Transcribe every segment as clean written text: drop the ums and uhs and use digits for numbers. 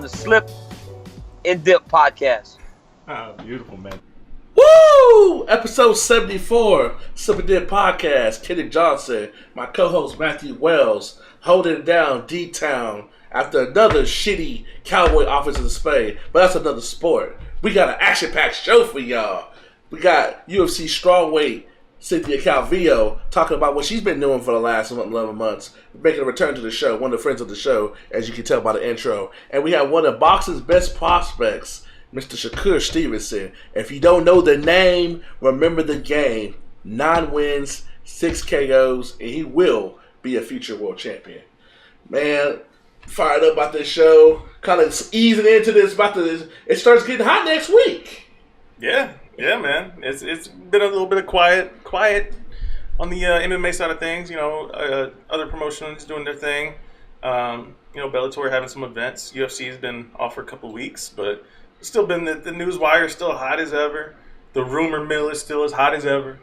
on the Slip and Dip podcast. Oh, beautiful, man. Woo! Episode 74, Slip and Dip podcast. Kenny Johnson, my co-host Matthew Wells, holding it down D-Town after another shitty Cowboy offensive display. But that's another sport. We got an action-packed show for y'all. We got UFC strawweight Cynthia Calvillo talking about what she's been doing for the last 11 months, making a return to the show, one of the friends of the show, as you can tell by the intro. And we have one of boxing's best prospects, Mr. Shakur Stevenson. If you don't know the name, remember the game. 9 wins, 6 KOs, and he will be a future world champion. Man, fired up about this show. Kind of easing into this. It starts getting hot next week. Yeah, man. It's been a little bit of quiet on the MMA side of things. You know, other promotions doing their thing. Bellator having some events. UFC has been off for a couple of weeks, but it's still been the news wire is still hot as ever. The rumor mill is still as hot as ever.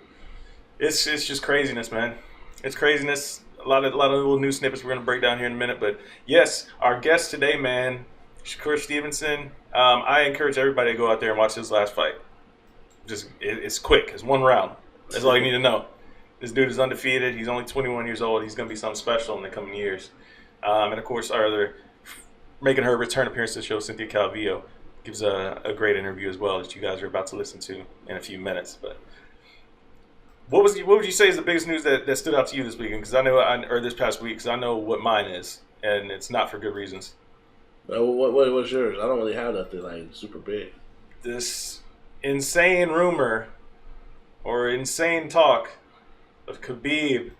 It's just craziness, man. It's craziness. A lot of little news snippets we're gonna break down here in a minute. But yes, our guest today, man, Shakur Stevenson. I encourage everybody to go out there and watch his last fight. It's quick. It's one round. That's all you need to know. This dude is undefeated. He's only 21 years old. He's going to be something special in the coming years. And, of course, our other making her return appearance to the show, Cynthia Calvillo, gives a great interview as well that you guys are about to listen to in a few minutes. But what would you say is the biggest news that stood out to you this weekend? Because or this past week, because I know what mine is, and it's not for good reasons. What's yours? I don't really have nothing like super big. This insane rumor or insane talk of Khabib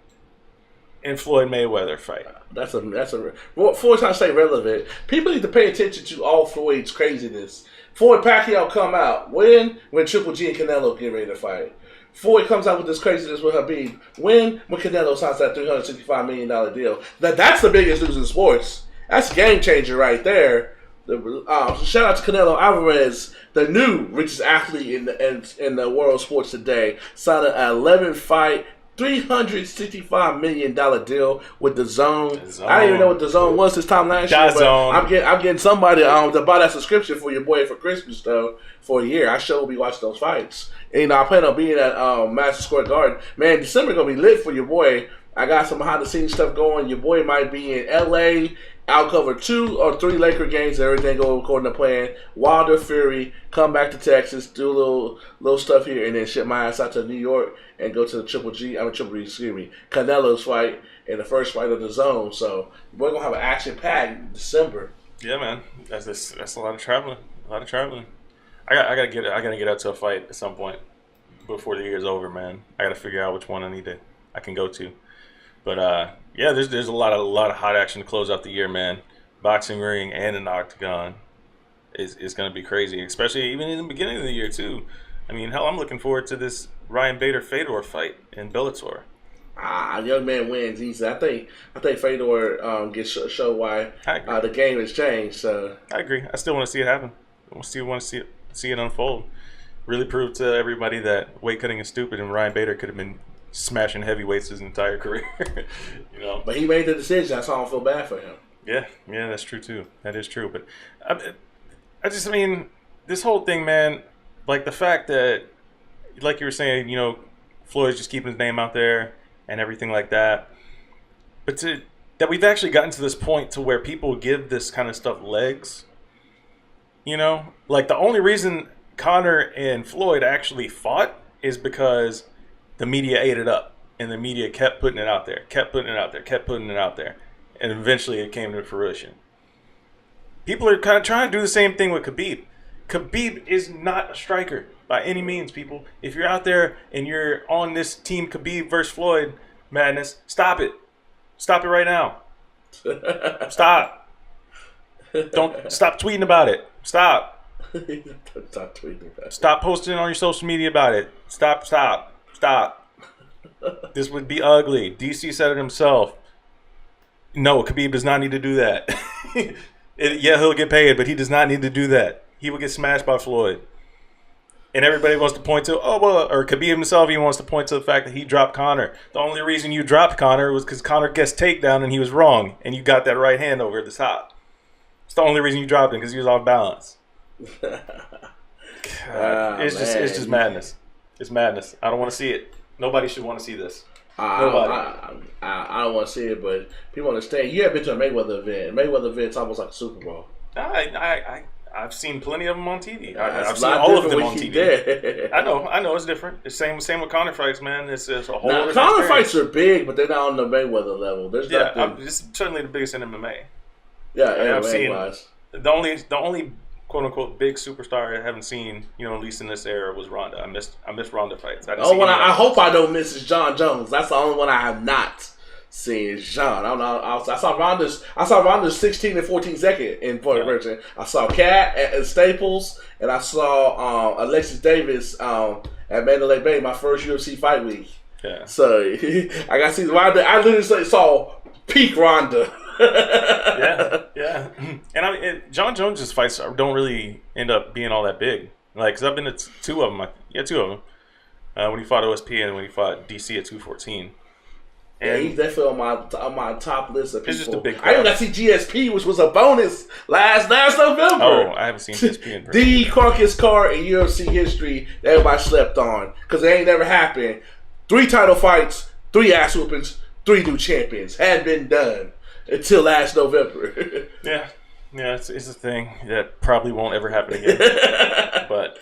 and Floyd Mayweather fight. That's a before I say relevant, people need to pay attention to all Floyd's craziness. Floyd Pacquiao come out when Triple G and Canelo get ready to fight. Floyd comes out with this craziness with Khabib when Canelo signs that $365 million deal. That's the biggest news in sports. That's a game changer right there. Shout out to Canelo Alvarez, the new richest athlete in the world of sports today. Signed an 11-fight, $365 million deal with the Zone. I didn't even know what the Zone was this time last year. But I'm getting somebody to buy that subscription for your boy for Christmas though for a year. I sure will be watching those fights. And I plan on being at Madison Square Garden. Man, December gonna be lit for your boy. I got some behind the scenes stuff going. Your boy might be in LA. I'll cover 2 or 3 Laker games. Everything go according to plan. Wilder, Fury, come back to Texas, do a little stuff here, and then ship my ass out to New York and go to the Canelo's fight and the first fight of the Zone. So we're gonna have an action-packed December. Yeah, man. That's a lot of traveling. I gotta get out to a fight at some point before the year's over, man. I gotta figure out which one I can go to. But yeah, there's a lot of hot action to close out the year, man. Boxing ring and an octagon is going to be crazy, especially even in the beginning of the year too. I mean, hell, I'm looking forward to this Ryan Bader-Fedor fight in Bellator. Young man wins easy. I think Fedor gets show why the game has changed. So I agree. I still want to see it happen. I want to see it unfold. Really prove to everybody that weight cutting is stupid, and Ryan Bader could have been smashing heavyweights his entire career. But he made the decision. That's why I don't feel bad for him. Yeah, that's true too. That is true. But I mean, this whole thing, man, like the fact that, like you were saying, Floyd's just keeping his name out there and everything like that. But that we've actually gotten to this point to where people give this kind of stuff legs. Like the only reason Conor and Floyd actually fought is because the media ate it up, and the media kept putting it out there, and eventually it came to fruition. People are kind of trying to do the same thing with Khabib. Khabib is not a striker by any means, people. If you're out there and you're on this team Khabib versus Floyd madness, stop it. Stop it right now. Stop. Don't stop tweeting about it. Stop. Stop tweeting about it. Stop posting on your social media about it. Stop. This would be ugly. DC said it himself. No, Khabib does not need to do that. He'll get paid, but he does not need to do that. He will get smashed by Floyd. And everybody wants to point to, or Khabib himself, he wants to point to the fact that he dropped Conor. The only reason you dropped Conor was because Conor guessed takedown and he was wrong, and you got that right hand over the top. It's the only reason you dropped him, because he was off balance. God, it's just madness. It's madness. I don't want to see it. Nobody should want to see this. Nobody. I don't want to see it, but people understand. You have been to a Mayweather event. Mayweather event's almost like a Super Bowl. I've seen plenty of them on TV. I've It's seen a lot all of them different on when you TV. there. I know it's different. It's same with Conor fights, man. It's a whole. Now, different Conor experience. fights are big, but they're not on the Mayweather level. There's nothing. It's certainly the biggest in MMA. Yeah, I've seen wise. the only quote unquote big superstar I haven't seen, at least in this era, was Ronda. I missed Ronda fights. I hope I don't miss is John Jones. That's the only one I have not seen is John. I don't know. I saw Ronda's 16 and 14 second in point version. I saw Kat at Staples, and I saw Alexis Davis at Mandalay Bay, my first UFC fight week. Yeah. So I got to see Ronda. I literally saw peak Ronda. yeah. And John Jones's fights don't really end up being all that big. Like, cause I've been to two of them. Two of them. When he fought OSP and when he fought DC at 214. And he's definitely on my top list of people. It's just a big crowd. I even got to see GSP, which was a bonus last November. Oh, I haven't seen GSP in person. The crunkiest card in UFC history that everybody slept on because it ain't never happened. 3 title fights, 3 ass whoopings, 3 new champions. Hadn't been done until last November. Yeah, it's a thing that probably won't ever happen again. But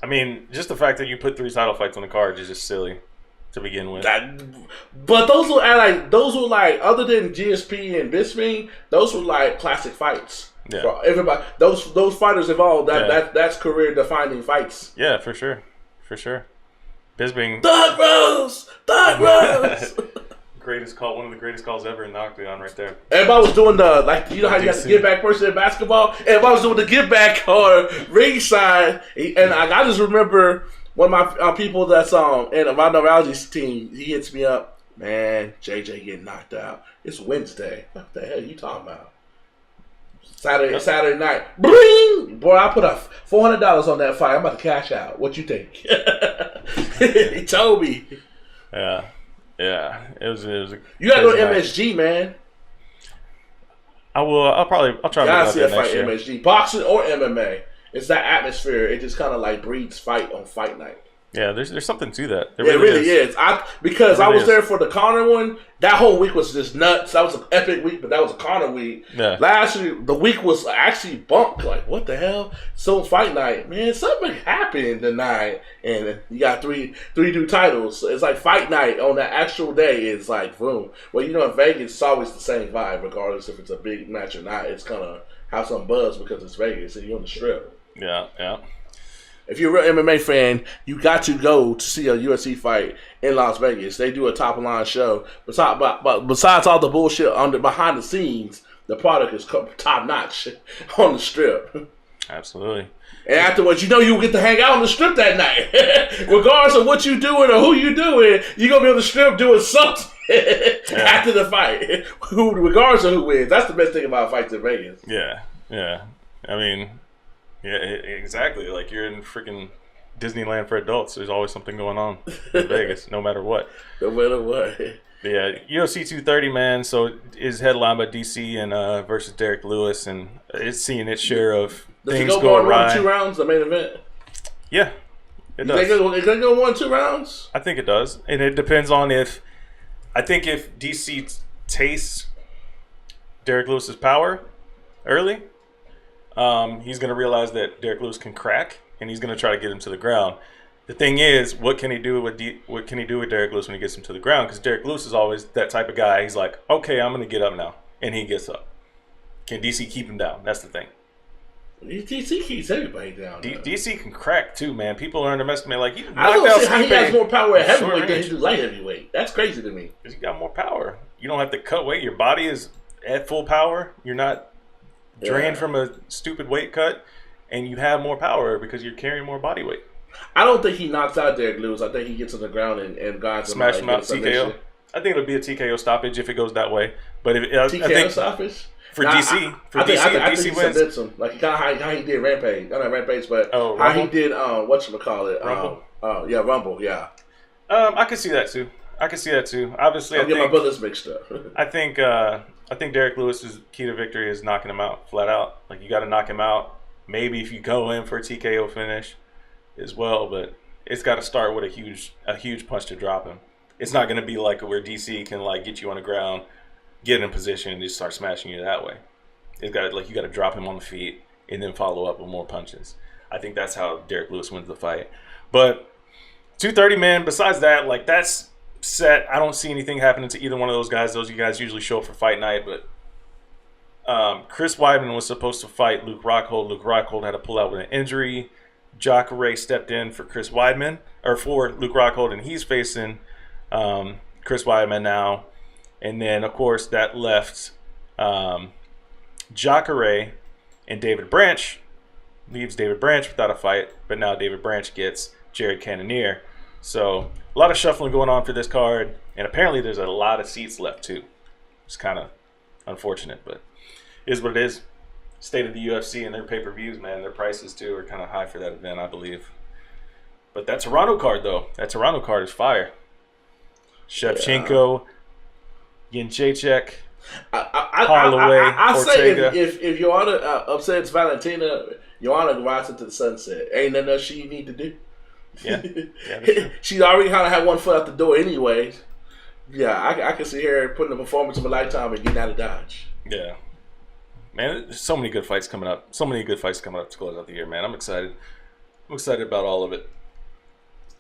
I mean, just the fact that you put 3 title fights on the card is just silly to begin with. But those were like other than GSP and Bisping, those were like classic fights. Yeah. For everybody, those fighters involved, that's career defining fights. Yeah, for sure. Bisping, Doug Rose. greatest call, one of the greatest calls ever in the octagon, right there. Everybody was doing how you got the give back person in basketball. Everybody was doing the give back on ringside, and I just remember one of my people that's in Ronda Rousey's team. He hits me up, man. JJ getting knocked out. It's Wednesday. What the hell are you talking about? Saturday night. Bling! Boy, I put up $400 on that fight. I'm about to cash out. What you think? He told me. Yeah. It was You gotta go to MSG, man. I will. I'll try to gotta see a next fight year. MSG, boxing or MMA. It's that atmosphere. It just kind of like breeds fight on fight night. Yeah, there's something to that. It really is. I was there for the Conor one. That whole week was just nuts. That was an epic week, but that was a Conor week. Yeah. Last week, the week was actually bumped. Like, what the hell? So fight night, man, something happened tonight, and you got three new titles. So it's like fight night on the actual day. It's like boom. Well, in Vegas, it's always the same vibe, regardless if it's a big match or not. It's gonna have some buzz because it's Vegas and you're on the Strip. Yeah. If you're a real MMA fan, you got to go to see a UFC fight in Las Vegas. They do a top line show. Besides all the bullshit behind the scenes, the product is top notch on the Strip. Absolutely. And afterwards, you will get to hang out on the Strip that night. Regardless of what you're doing or who you're doing, you're going to be on the Strip doing something after the fight. Regardless of who wins. That's the best thing about fights in Vegas. Yeah. I mean... Yeah, exactly. Like you're in freaking Disneyland for adults. There's always something going on in Vegas, no matter what. No matter what. Yeah, UFC 230, man. So is headlined by DC and versus Derek Lewis, and it's seeing its share of things go awry. Does it go 1 or 2 rounds? The main event. Yeah, it does. Is it gonna go 1 or 2 rounds? I think it does, and it depends on if DC tastes Derek Lewis's power early. He's going to realize that Derek Lewis can crack, and he's going to try to get him to the ground. The thing is, what can he do with Derek Lewis when he gets him to the ground? Because Derek Lewis is always that type of guy. He's like, okay, I'm going to get up now, and he gets up. Can DC keep him down? That's the thing. DC keeps everybody down. DC can crack too, man. People are underestimating. Like, I don't see how he has more power at heavyweight than he do light heavyweight. That's crazy to me. Because he got more power. You don't have to cut weight. Your body is at full power. You're not drained from a stupid weight cut, and you have more power because you're carrying more body weight. I don't think he knocks out Derek Lewis. I think he gets on the ground and guides him. Smash him out, TKO. I think it'll be a TKO stoppage if it goes that way. But TKO I think stoppage for DC, DC wins. Submits him. Like kind of how he did Rampage, not Rampage, but how he did Rumble. Rumble. Yeah. I can see that too. Obviously, I get my brothers mixed up. I think I think Derek Lewis's key to victory is knocking him out flat out. Like, you got to knock him out. Maybe if you go in for a TKO finish as well, but it's got to start with a huge punch to drop him. It's not going to be like where DC can like get you on the ground, get in position, and just start smashing you that way. It's got like you got to drop him on the feet and then follow up with more punches. I think that's how Derek Lewis wins the fight. But 230, man. Besides that, like that's set. I don't see anything happening to either one of those guys. Those you guys usually show up for fight night, but Chris Weidman was supposed to fight Luke Rockhold. Luke Rockhold had to pull out with an injury. Jacare stepped in for Chris Weidman, or for Luke Rockhold, and he's facing Chris Weidman now. And then, of course, that left Jacare and David Branch. Leaves David Branch without a fight, but now David Branch gets Jared Cannonier. So a lot of shuffling going on for this card, and apparently there's a lot of seats left too. It's kind of unfortunate, but it is what it is. State of the UFC and their pay-per-views, man, their prices too are kind of high for that event, I believe. But that Toronto card, though, that Toronto card is fire. Shevchenko, Jędrzejczyk, Holloway, I Ortega. say if Joanna upsets Valentina, Joanna rides into the sunset. Ain't nothing else she need to do. Yeah, that's true. She's already kind of had one foot out the door anyway. Yeah, I can see her putting the performance of a lifetime and getting out of Dodge. Yeah. Man, there's so many good fights coming up. So many good fights coming up to close out the year, man. I'm excited. I'm excited about all of it.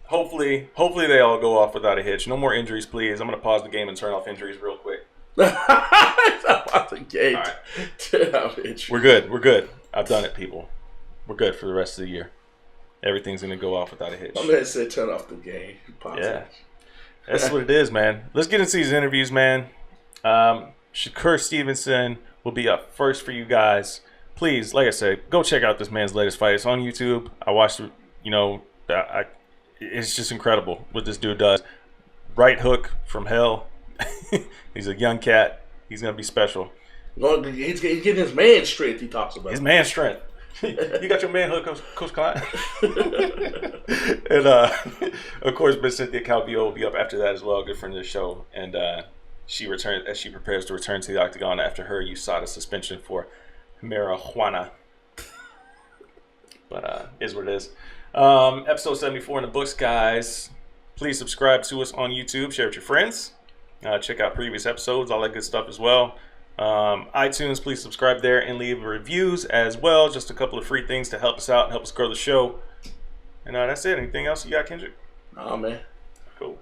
Hopefully they all go off without a hitch. No more injuries, please. I'm going to pause the game and turn off injuries real quick. Off the game. All right. Turn off injuries. We're good. We're good. I've done it, people. We're good for the rest of the year. Everything's going to go off without a hitch. I'm going to say turn off the game. Pause Yeah. it. That's what it is, man. Let's get into these interviews, man. Shakur Stevenson will be up first for you guys. Please, like I said, go check out this man's latest fight. It's on YouTube. I watched it, it's just incredible what this dude does. Right hook from hell. He's a young cat. He's going to be special. He's getting his man strength he talks about. His man strength. You got your man hook, Coach Klein. And, of course, Miss Cynthia Calvillo will be up after that as well. Good friend of the show. And she returns as she prepares to return to the octagon after her USADA suspension for marijuana. But is what it is. Episode 74 in the books, guys. Please subscribe to us on YouTube. Share with your friends. Check out previous episodes, all that good stuff as well. iTunes, please subscribe there and leave reviews as well. Just a couple of free things to help us out and help us grow the show. And that's it. Anything else you got, Kendrick? Oh, man. Cool.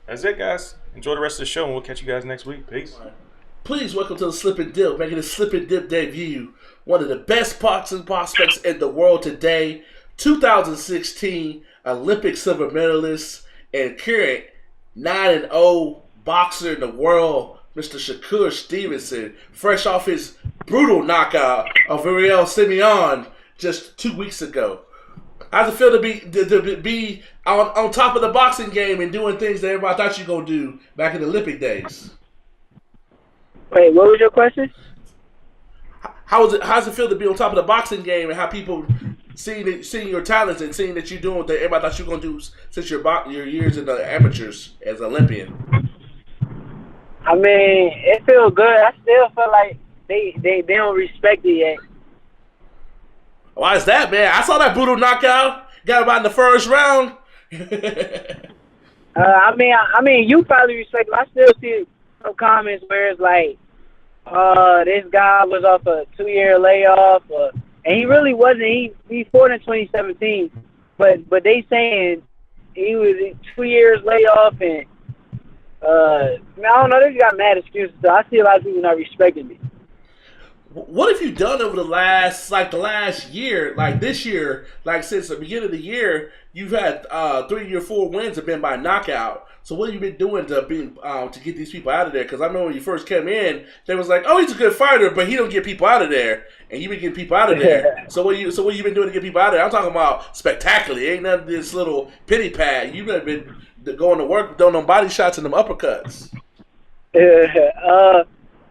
That's it, guys. Enjoy the rest of the show, and we'll catch you guys next week. Peace. Right. Please welcome to the Slip and Dip, making the Slip and Dip debut. One of the best boxing prospects in the world today. 2016 Olympic silver medalist and current 9-0 boxer in the world, Mr. Shakur Stevenson, fresh off his brutal knockout of Ariel Simeon just 2 weeks ago. How's it feel to be on top of the boxing game and doing things that everybody thought you were going to do back in the Olympic days? Wait, what was your question? How's it feel to be on top of the boxing game and how people seeing your talents and seeing that you're doing what everybody thought you were going to do since your years in the amateurs as an Olympian? I mean, it feels good. I still feel like they don't respect it yet. Why is that, man? I saw that brutal knockout. Got about in the first round. I mean, you probably respect it. I still see some comments where it's like, this guy was off a 2-year layoff, and he really wasn't. He fought in 2017, but they saying he was 2 years layoff, and I don't know. They got mad excuses. So I see a lot of people not respecting me. What have you done over the last year, like this year, like since the beginning of the year? You've had 3 or 4 wins have been by knockout. So what have you been doing to get these people out of there? Because I remember when you first came in, they was like, "Oh, he's a good fighter, but he don't get people out of there." And you've been getting people out of there. So what you been doing to get people out of there? I'm talking about spectacularly. Ain't none of this little pity pad. You've been going to work, doing them body shots and them uppercuts.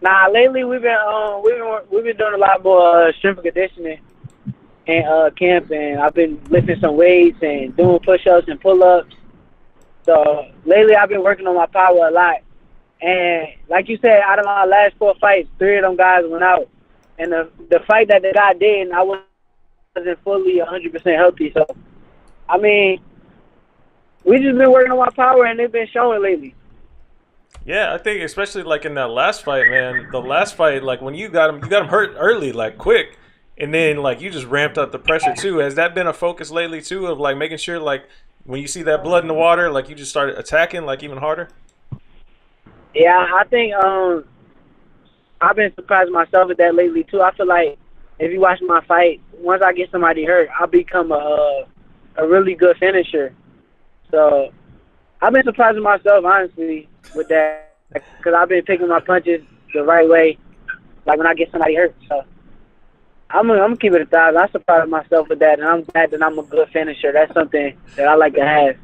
Nah, lately we've been doing a lot more strength and conditioning and camp, and I've been lifting some weights and doing push-ups and pull-ups. So lately I've been working on my power a lot, And like you said, out of my last 4 fights, 3 of them guys went out. And the fight that the guy did, I wasn't fully 100% healthy. So, I mean, we just been working on my power, and they've been showing lately. Yeah, I think especially like in that last fight, man. The last fight, like when you got him hurt early, like quick, and then like you just ramped up the pressure too. Has that been a focus lately too, of like making sure like when you see that blood in the water, like you just started attacking like even harder? Yeah, I think I've been surprising myself with that lately too. I feel like if you watch my fight, once I get somebody hurt, I'll become a really good finisher. So I've been surprising myself honestly with that because I've been picking my punches the right way, like when I get somebody hurt. So I'm gonna keep it 1,000. I surprise myself with that, and I'm glad that I'm a good finisher. That's something that I like to have.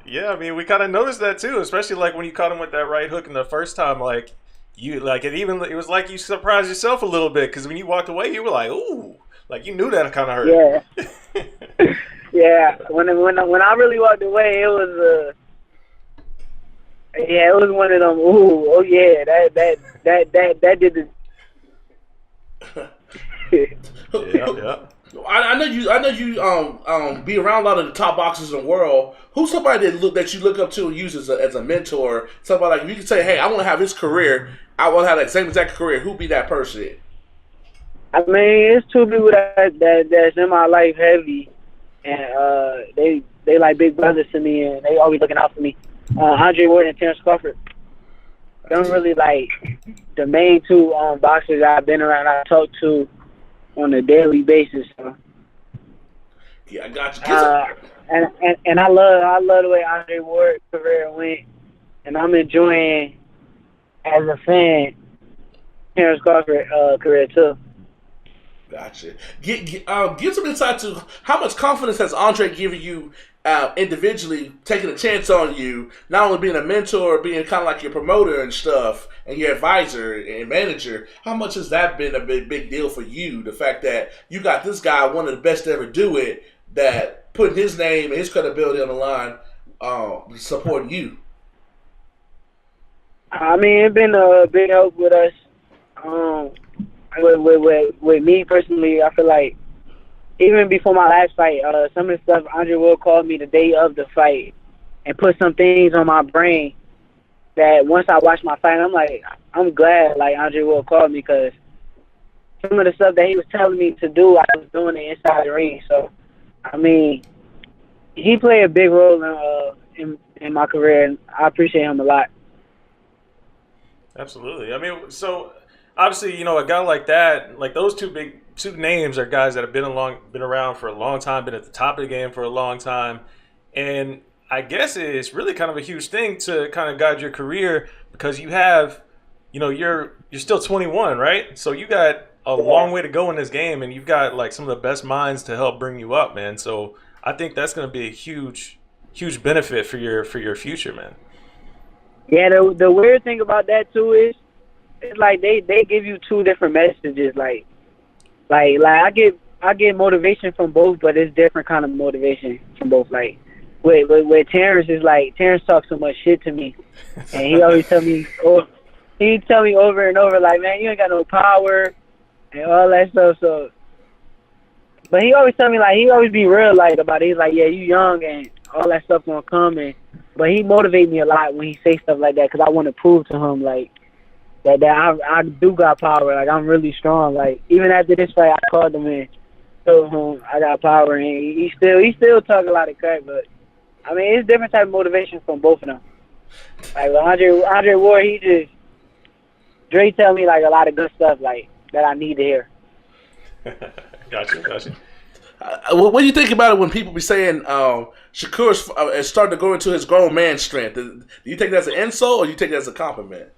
Yeah, I mean, we kind of noticed that too, especially like when you caught him with that right hook in the first time. Like you, like it was like you surprised yourself a little bit because when you walked away, you were like, "Ooh," like you knew that kind of hurt. Yeah, yeah. When I really walked away, it was it was one of them. Ooh, oh yeah, that did the. Yeah. I know you be around a lot of the top boxers in the world. Who's somebody that you look up to and use as a mentor? Somebody like if you can say, hey, I want to have his career. I want to have that same exact career. Who be that person? I mean, it's 2 people that's in my life heavy, and they like big brothers to me, and they always looking out for me. Andre Ward and Terrence Crawford. Them really like the main 2 boxers I've been around. I talk to on a daily basis. So. Yeah, I got you. And I love the way Andre Ward's career went, and I'm enjoying as a fan Terrence Crawford's career too. Gotcha. Give some insight to how much confidence has Andre given you individually, taking a chance on you, not only being a mentor, being kind of like your promoter and stuff, and your advisor and manager. How much has that been a big deal for you? The fact that you got this guy, one of the best to ever do it, that putting his name and his credibility on the line, supporting you. I mean, it's been a big help with us. With me personally, I feel like even before my last fight, some of the stuff Andre Ward called me the day of the fight and put some things on my brain that once I watched my fight, I'm glad like Andre Ward called me because some of the stuff that he was telling me to do, I was doing it inside the ring. So, I mean, he played a big role in my career, and I appreciate him a lot. Absolutely. I mean, so obviously, a guy like that, like those two names are guys that have been around for a long time, been at the top of the game for a long time, and I guess it's really kind of a huge thing to kind of guide your career because you have, you're still 21, right? So you got a long way to go in this game, and you've got like some of the best minds to help bring you up, man. So I think that's going to be a huge benefit for your future, man. Yeah, the weird thing about that too is it's like they give you 2 different messages. Like I get motivation from both, but it's different kind of motivation from both. Like with Terrence is like Terrence talks so much shit to me, and he always tell me over and over like, man, you ain't got no power and all that stuff. So, but he always tell me like he always be real like about it. He's like, yeah, you young and all that stuff gonna come, but he motivates me a lot when he say stuff like that because I want to prove to him like that I do got power. Like I'm really strong. Like even after this fight, I called him and told him I got power, and he still talk a lot of crap. But I mean, it's different type of motivation from both of them. Like with Andre Ward, Dre tell me like a lot of good stuff like that I need to hear. Gotcha. What do you think about it when people be saying Shakur is starting to go into his grown man strength? Do you take that as an insult or do you take that as a compliment?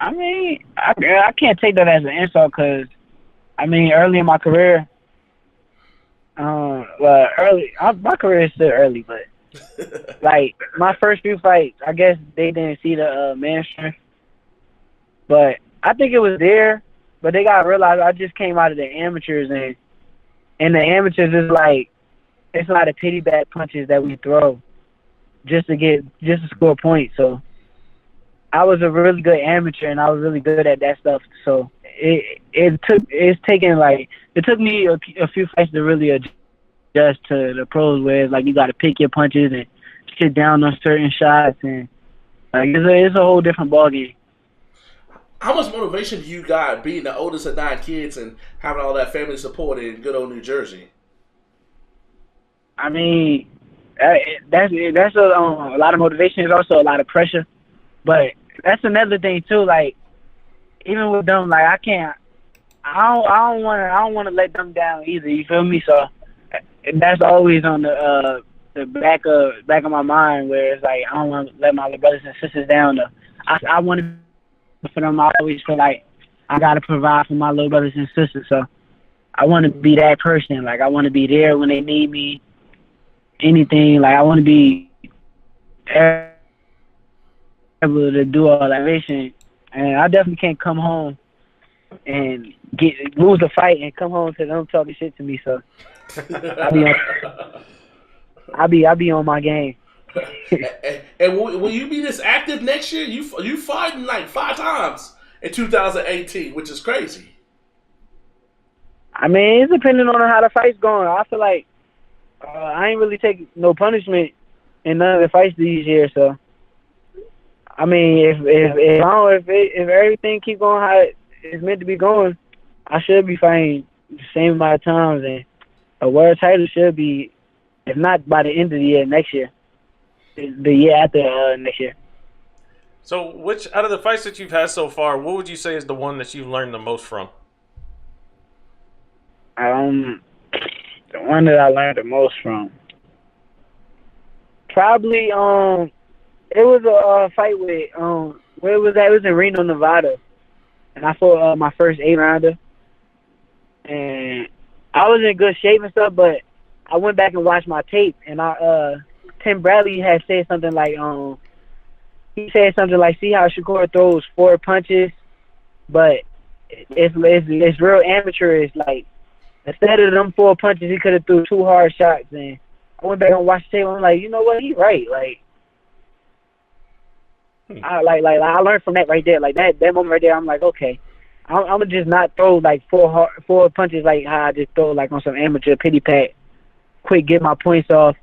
I mean, I can't take that as an insult because, I mean, early in my career, my career is still early, but like my first few fights, I guess they didn't see the man strength, but I think it was there. But they gotta realize I just came out of the amateurs, and the amateurs is like it's a lot of pity bag punches that we throw just to score points. So I was a really good amateur and I was really good at that stuff. So it took me a few fights to really adjust to the pros, where it's like you got to pick your punches and sit down on certain shots, and like it's a whole different ballgame. How much motivation do you got being the oldest of 9 kids and having all that family support in good old New Jersey? I mean, that's a lot of motivation. It's also a lot of pressure, but that's another thing too. Like even with them, like I don't want to let them down either. You feel me? So that's always on the back of my mind, where it's like I don't want to let my little brothers and sisters down. I want to for them. I always feel like I gotta provide for my little brothers and sisters. So I want to be that person. Like I want to be there when they need me. Anything, like I want to be able to do all that racing, and I definitely can't come home and lose a fight and come home to them talking shit to me. So I'll be on my game. And will you be this active next year? You fighting like 5 times in 2018, which is crazy. I mean, it's depending on how the fight's going. I feel like I ain't really taking no punishment in none of the fights these years. So I mean, if everything keep going how it's meant to be going, I should be fighting the same amount of times, and a world title should be, if not by the end of the year, next year, the year after next year. So, which out of the fights that you've had so far, what would you say is the one that you've learned the most from? The one that I learned the most from, probably it was a fight with where was that? It was in Reno, Nevada, and I fought my first 8-rounder, and I was in good shape and stuff. But I went back and watched my tape, and Tim Bradley had said something like he said something like, see how Shakur throws 4 punches, but it's real amateurish. Like instead of them 4 punches, he could have threw 2 hard shots. And I went back and watched the tape. I'm like, you know what? He's right. Like. I learned from that right there. Like that moment right there, I'm like, okay, I'm gonna just not throw like 4 punches like how I just throw like on some amateur pity pat. Quick, get my points off.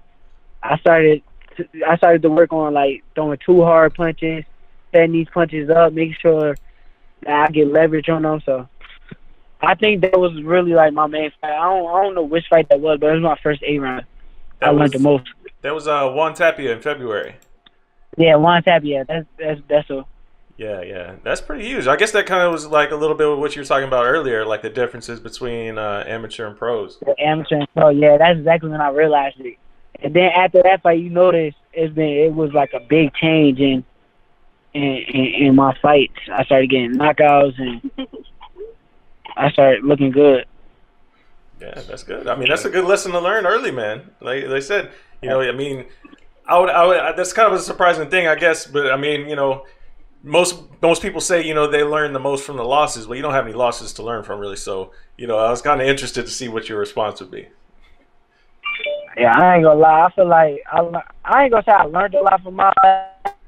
I started to work on like throwing 2 hard punches, setting these punches up, making sure that I get leverage on them. So I think that was really like my main fight. I don't know which fight that was, but it was my first 8-round. I learned the most. That was Juan Tapia in February. Yeah, Juan Tapia. That's a. Yeah, that's pretty huge. I guess that kind of was like a little bit of what you were talking about earlier, like the differences between amateur and pros. The amateur and pro, yeah, that's exactly when I realized it. And then after that fight, you notice it was like a big change in my fights. I started getting knockouts and I started looking good. Yeah, that's good. I mean, that's a good lesson to learn early, man. Like they said, you know, I mean. I would, that's kind of a surprising thing, I guess. But I mean, you know, most people say, you know, they learn the most from the losses, but you don't have any losses to learn from, really. So, you know, I was kind of interested to see what your response would be. Yeah, I ain't gonna lie. I feel like I ain't gonna say I learned a lot from my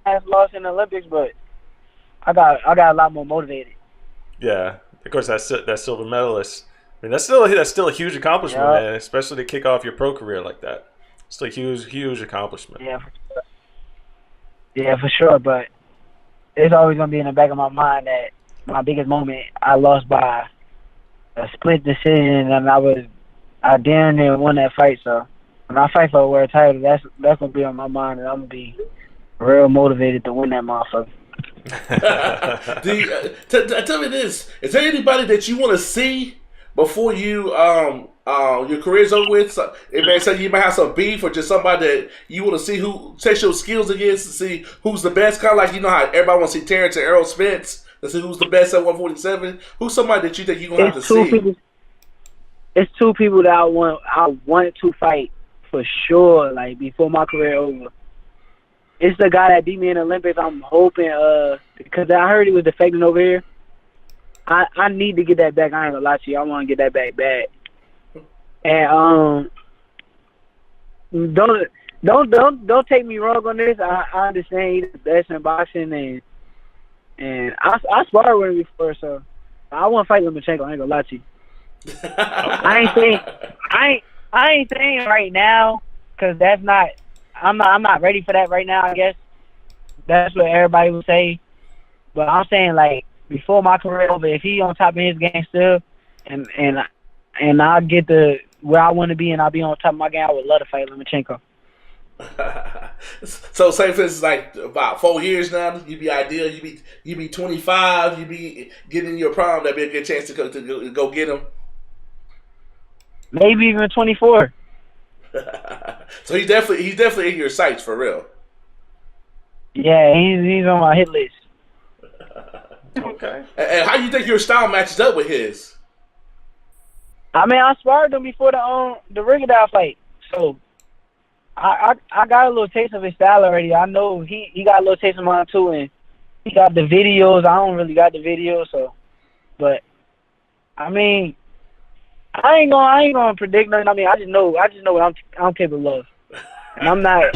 last loss in the Olympics, but I got a lot more motivated. Yeah, of course, that silver medalist. I mean, that's still a huge accomplishment, man, especially to kick off your pro career like that. Still a huge accomplishment. Yeah, for sure. But it's always gonna be in the back of my mind that my biggest moment, I lost by a split decision, and I damn near won that fight. So when I fight for a world title, that's gonna be on my mind, and I'm gonna be real motivated to win that motherfucker. Tell me this: is there anybody that you want to see before you your career's over with? So, it may say you might have some beef, or just somebody that you want to see who takes your skills against to see who's the best. Kind of like, you know how everybody wants to see Terrence and Errol Spence to see who's the best at 147. Who's somebody that you think you're gonna have to see? It's 2 people that I wanted to fight for sure. Like before my career over. It's the guy that beat me in the Olympics. I'm hoping because I heard he was defecting over here. I need to get that back. I ain't gonna lie to you. I want to get that back bad. And don't take me wrong on this. I understand he's the best in boxing, and And I sparred with him before, so I want to fight Lomachenko. I ain't gonna lie to you. I ain't saying right now because that's not. I'm not ready for that right now. I guess that's what everybody would say. But I'm saying like before my career over, if he on top of his game still, and I get the where I want to be and I'll be on top of my game, I would love to fight Lomachenko. So say for instance, like about 4 years now, you'd be ideal. You be 25. You be getting your prime. That'd be a good chance to go get him. Maybe even 24. So he's definitely in your sights for real. Yeah, he's on my hit list. Okay. And how do you think your style matches up with his? I mean, I sparred him before the Rigondeaux fight, so I got a little taste of his style already. I know he got a little taste of mine too, and he got the videos. I don't really got the videos, so. But I mean, I ain't gonna predict nothing. I mean, I just know what I'm capable of, and I'm not.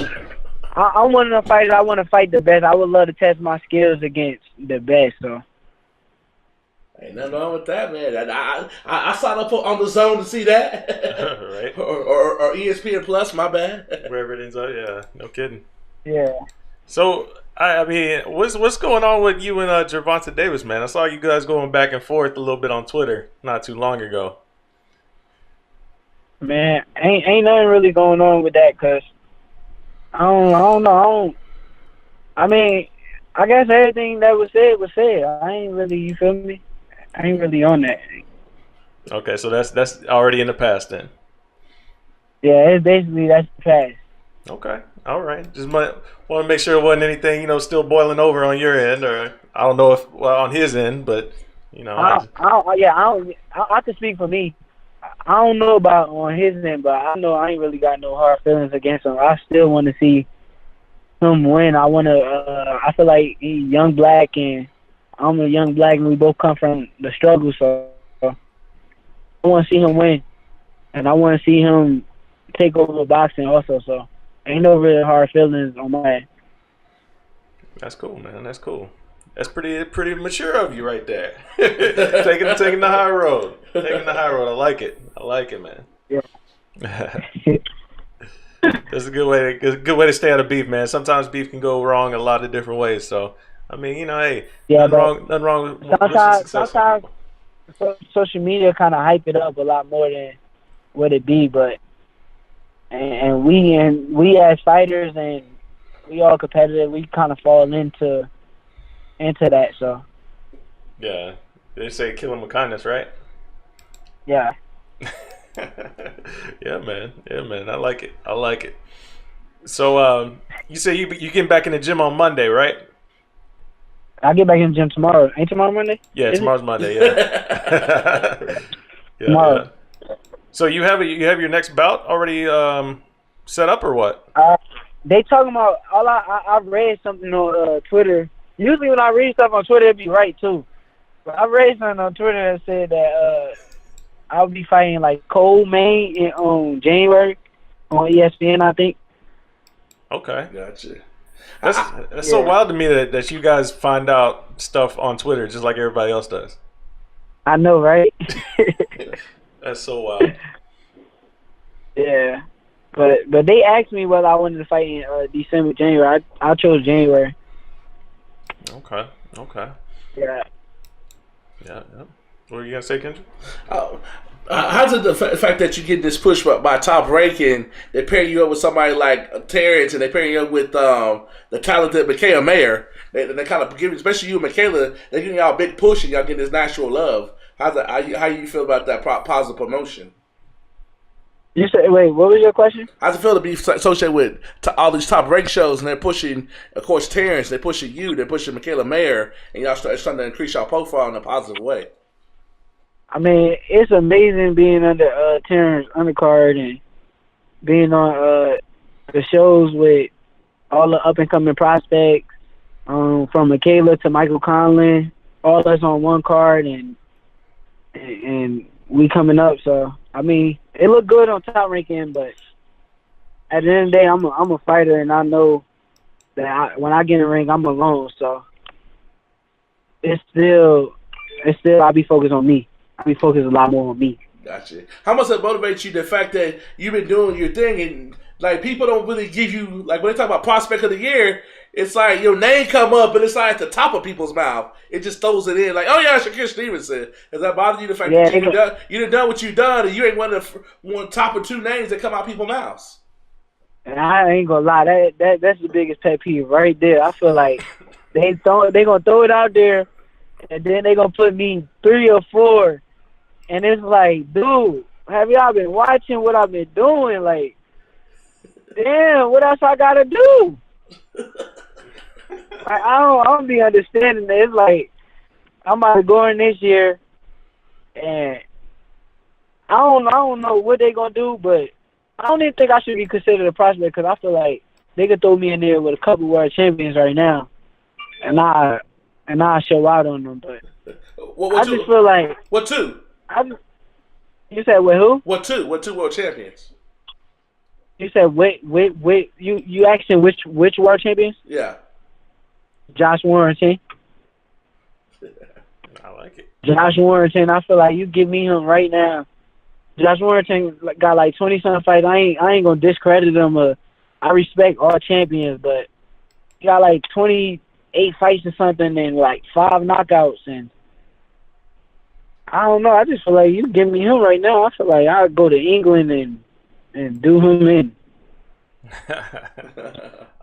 I'm one of the fighters. I want to fight the best. I would love to test my skills against the best. So. Ain't nothing wrong with that, man. I signed up on the Zone to see that, right? or ESPN Plus. My bad. Wherever it ends up, yeah, no kidding. Yeah. So I mean, what's going on with you and Gervonta Davis, man? I saw you guys going back and forth a little bit on Twitter not too long ago. Man, ain't nothing really going on with that, cause I don't know. I mean, I guess everything that was said was said. I ain't really, you feel me? I ain't really on that. Okay, so that's already in the past then. Yeah, it's basically that's the past. Okay, all right. Just want to make sure it wasn't anything still boiling over on your end, or I don't know if on his end, but I can speak for me. I don't know about on his end, but I know I ain't really got no hard feelings against him. I still want to see him win. I want to. I feel like he's young black and I'm a young black, and we both come from the struggle, so I want to see him win, and I want to see him take over boxing also. So ain't no really hard feelings on my end. That's cool, man. That's cool. That's pretty mature of you right there. taking the high road. Taking the high road. I like it, man. Yeah. That's a good way to stay out of beef, man. Sometimes beef can go wrong a lot of different ways. So I mean, hey, yeah, nothing wrong with sometimes social media kind of hype it up a lot more than what it be, but and we as fighters and we all competitive, we kind of fall into that. So yeah, they say kill him with kindness, right? Yeah. Yeah, man. I like it. So you say you getting back in the gym on Monday, right? I get back in the gym tomorrow. Ain't tomorrow Monday? Yeah, tomorrow's Monday. Yeah. Tomorrow. Yeah. So you have your next bout already set up or what? They talking about I read something on Twitter. Usually when I read stuff on Twitter, it be right too. But I read something on Twitter that said that I'll be fighting like Cole May in January on ESPN, I think. Okay, gotcha. That's so wild to me that you guys find out stuff on Twitter just like everybody else does. I know, right? That's so wild. Yeah, but they asked me whether I wanted to fight in December, January. I chose January. Okay. Yeah. What were you gonna say, Kendra? How's it the fact that you get this push by Top Ranking? They pair you up with somebody like Terrence, and they pair you up with the talented Michaela Mayer. They kind of give, especially you and Michaela, they're giving y'all a big push, and y'all getting this natural love. How you feel about that positive promotion? You said, wait, what was your question? How's it feel to be associated with all these Top Rank shows, and they're pushing, of course, Terrence, they're pushing you, they're pushing Michaela Mayer, and y'all starting to increase y'all profile in a positive way? I mean, it's amazing being under Terrence undercard and being on the shows with all the up and coming prospects, from Michaela to Michael Conlon, all us on one card, and we coming up. So I mean, it looked good on Top Ranking, but at the end of the day, I'm a fighter, and I know that when I get in the ring, I'm alone. So it's still I be focused on me. I be focused a lot more on me. Gotcha. How much that motivates you, the fact that you've been doing your thing, and like people don't really give you, like when they talk about prospect of the year, it's like your name come up, but it's like at the top of people's mouth. It just throws it in, like, oh yeah, Shakur Stevenson. Does that bother you, the fact that you done what you done, and you ain't one of the top or two names that come out people's mouths? And I ain't gonna lie, that's the biggest pet peeve right there. I feel like they gonna throw it out there, and then they gonna put me 3 or 4, and it's like, dude, have y'all been watching what I've been doing? Like, damn, what else I gotta do? Like, I don't be understanding that. It's like I'm about to go in this year, and I don't know what they gonna do, but I don't even think I should be considered a prospect because I feel like they could throw me in there with a couple world champions right now, and I show out on them. But I just feel like what two? You said with who? What two? What two world champions? You said wait. You asking which world champions? Yeah. Josh Warrington. I like it. Josh Warrington. I feel like you give me him right now. Josh Warrington got like 20-something fights. I ain't gonna discredit him. I respect all champions, but he got like 28 fights or something and like 5 knockouts, and I don't know. I just feel like you give me him right now. I feel like I'd go to England and do him in.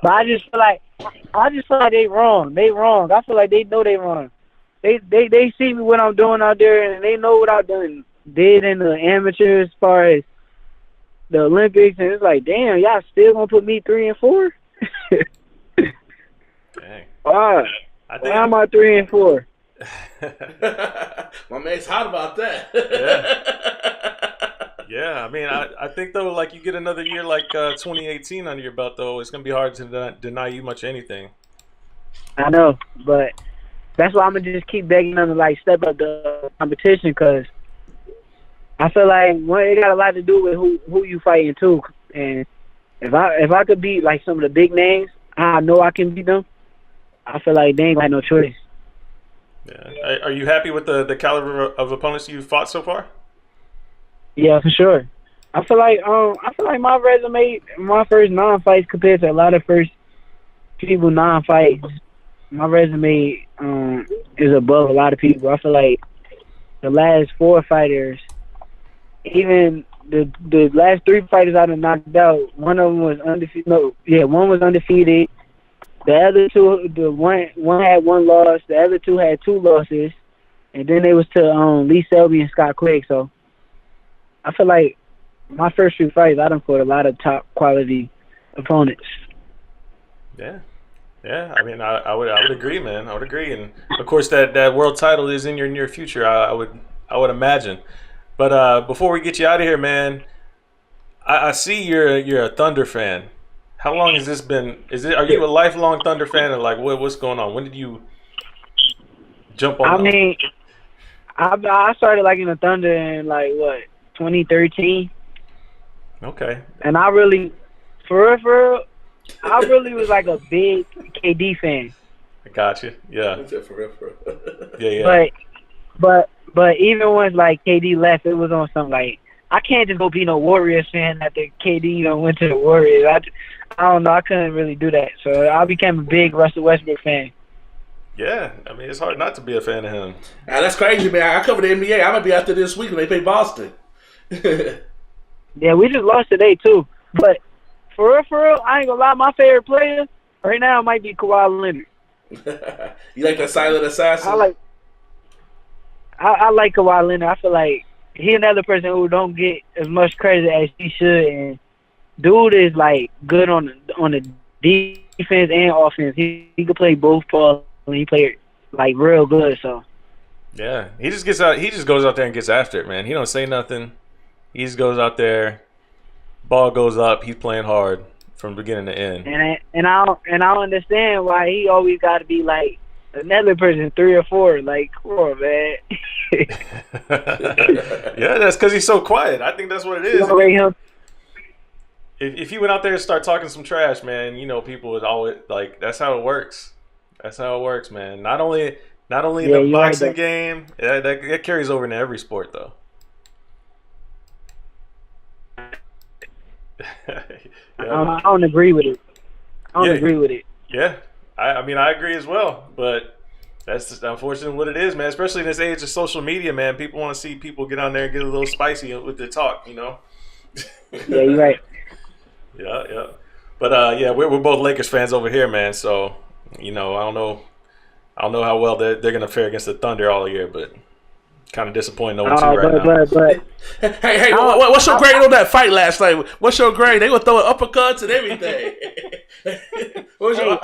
But I just feel like they wrong. They wrong. I feel like they know they wrong. They see me what I'm doing out there, and they know what I've did in the amateurs as far as the Olympics, and it's like, damn, y'all still gonna put me 3 and 4? Dang. Why am I 3 and 4? My man's hot about that. Yeah, I mean, I think, though, like, you get another year like 2018 under your belt, though, it's going to be hard to deny you much anything. I know, but that's why I'm going to just keep begging them to, like, step up the competition, because I feel like it got a lot to do with who you fighting, too. And if I could beat, like, some of the big names, I know I can beat them, I feel like they ain't got no choice. Yeah. Are you happy with the caliber of opponents you've fought so far? Yeah, for sure. I feel like my resume, my first 9 fights compared to a lot of first people 9 fights, my resume is above a lot of people. I feel like the last 4 fighters, even the last 3 fighters I done knocked out, one of them was undefeated. One was undefeated. The other 2, one had 1 loss. The other 2 had 2 losses, and then it was to Lee Selby and Scott Quigg. So I feel like my first few fights, I done fought a lot of top quality opponents. Yeah. I mean, I would agree, man. I would agree, and of course that world title is in your near future. I would imagine. But before we get you out of here, man, I see you're a Thunder fan. How long has this been? Are you a lifelong Thunder fan, or like what's going on? When did you jump on? I mean, I started like in the Thunder in like 2013. Okay. And I really, for real, I really was like a big KD fan. I got you. Yeah. For real. Yeah. But even once like KD left, it was on some like, I can't just go be no Warriors fan after KD went to the Warriors. I don't know. I couldn't really do that. So I became a big Russell Westbrook fan. Yeah, I mean, it's hard not to be a fan of him. Ah, that's crazy, man. I cover the NBA. I'm going to be out there this week when they play Boston. Yeah, we just lost today, too. But for real, I ain't going to lie. My favorite player right now might be Kawhi Leonard. You like that silent assassin? I like Kawhi Leonard. I feel like he another person who don't get as much credit as he should, and dude is like good on the defense and offense. He can play both parts, and he played like real good. So yeah, he just gets out. He just goes out there and gets after it, man. He don't say nothing. He just goes out there. Ball goes up. He's playing hard from beginning to end. And I don't understand why he always got to be like another person 3 or 4. Like, come on, man. Yeah, that's because he's so quiet. I think that's what it is. If you went out there and start talking some trash, man, people would always like. That's how it works. That's how it works, man. Not only Not only in Yeah, the you're right, boxing though. game, that carries over into every sport, though. I don't agree with it. I don't Yeah. agree with it. Yeah, I mean, I agree as well, but that's just unfortunately what it is, man. Especially in this age of social media, man. People want to see people get on there and get a little spicy with their talk, you know? Yeah, you're right. Yeah. But yeah, we're both Lakers fans over here, man. So, you know, I don't know how well they're gonna fare against the Thunder all year, but kind of disappointing 0-2 right now. Hey, what's your grade on that fight last night? What's your grade? They were throwing uppercuts and everything. What's your...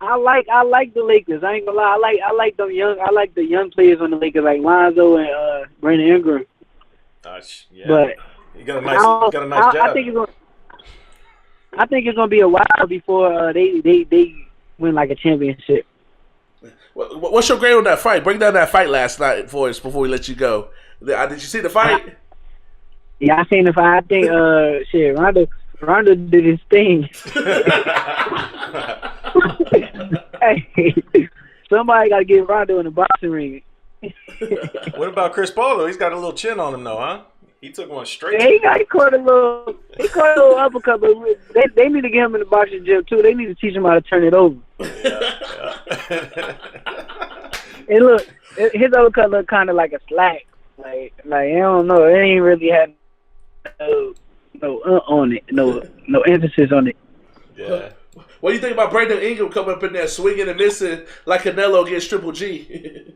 I like the Lakers. I ain't gonna lie. I like the young players on the Lakers, like Lonzo and Brandon Ingram. Yeah. But you got a nice job. I think it's gonna be a while before they win like a championship. What's your grade on that fight? Break down that fight last night for us before we let you go. Did you see the fight? Yeah, I seen the fight. I think Rondo did his thing. Hey, somebody got to get Rondo in the boxing ring. What about Chris Paul though? He's got a little chin on him though, huh? He took one straight. Yeah, he caught a little uppercut, but they need to get him in the boxing gym too. They need to teach him how to turn it over. Yeah. And look, his uppercut looked kind of like a slack. Like I don't know. It ain't really had no on it, no emphasis on it. Yeah. What do you think about Brandon Ingram coming up in there swinging and missing like Canelo against Triple G?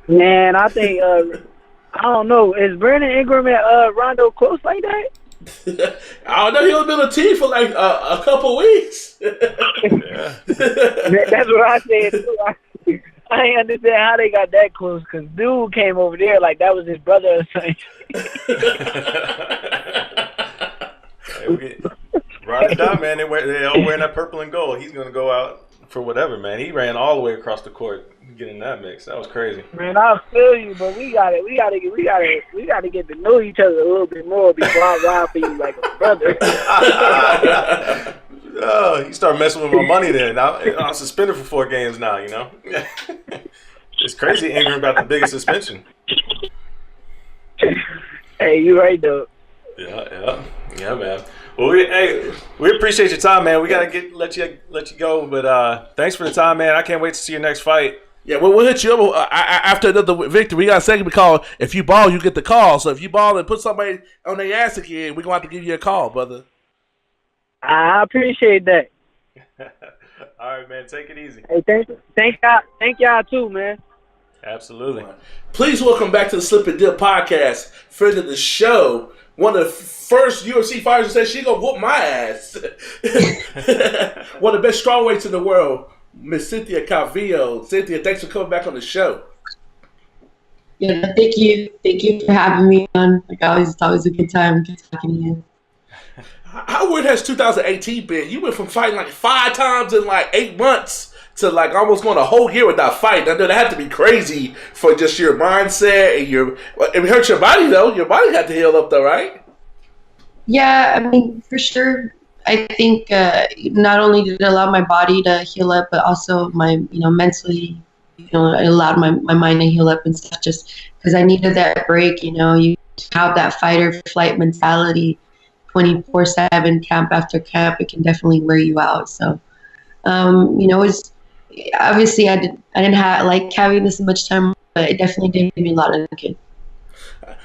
Man, I think I don't know. Is Brandon Ingram and Rondo close like that? I don't know. He was been a team for like a couple weeks. Yeah. That's what I said too. I ain't understand how they got that close because dude came over there like that was his brother or something. Ride or die, man. They all wearing that purple and gold. He's gonna go out for whatever, man. He ran all the way across the court getting that mix. That was crazy. Man, I feel you, but we gotta get to know each other a little bit more before I ride for you like a brother. Oh, you start messing with my money then. I'm suspended for 4 games now, you know? It's crazy Ingram got the biggest suspension. Hey, you right though. Yeah, man. Well, we appreciate your time, man. We gotta let you go, but thanks for the time, man. I can't wait to see your next fight. Yeah, we'll hit you up after another victory. We got a segment called "If You Ball, You Get the Call." So if you ball and put somebody on their ass again, we're gonna have to give you a call, brother. I appreciate that. All right, man. Take it easy. Hey, thank y'all too, man. Absolutely. Please welcome back to the Slip and Dip podcast, friend of the show, one of the first UFC fighters who said she gonna whoop my ass. One of the best strawweights in the world, Miss Cynthia Calvillo. Cynthia, thanks for coming back on the show. Yeah, thank you. Thank you for having me on. Like always, it's always a good time talking to you. How weird has 2018 been? You went from fighting like 5 times in like 8 months to like almost going a whole year without fighting. I know that had to be crazy for just your mindset and it hurt your body though. Your body had to heal up though, right? Yeah, I mean, for sure. I think not only did it allow my body to heal up, but also my, mentally, it allowed my mind to heal up and stuff just because I needed that break. You have that fight or flight mentality 24/7, camp after camp. It can definitely wear you out. So, it was obviously I didn't have like having this much time, but it definitely did give me a lot of good.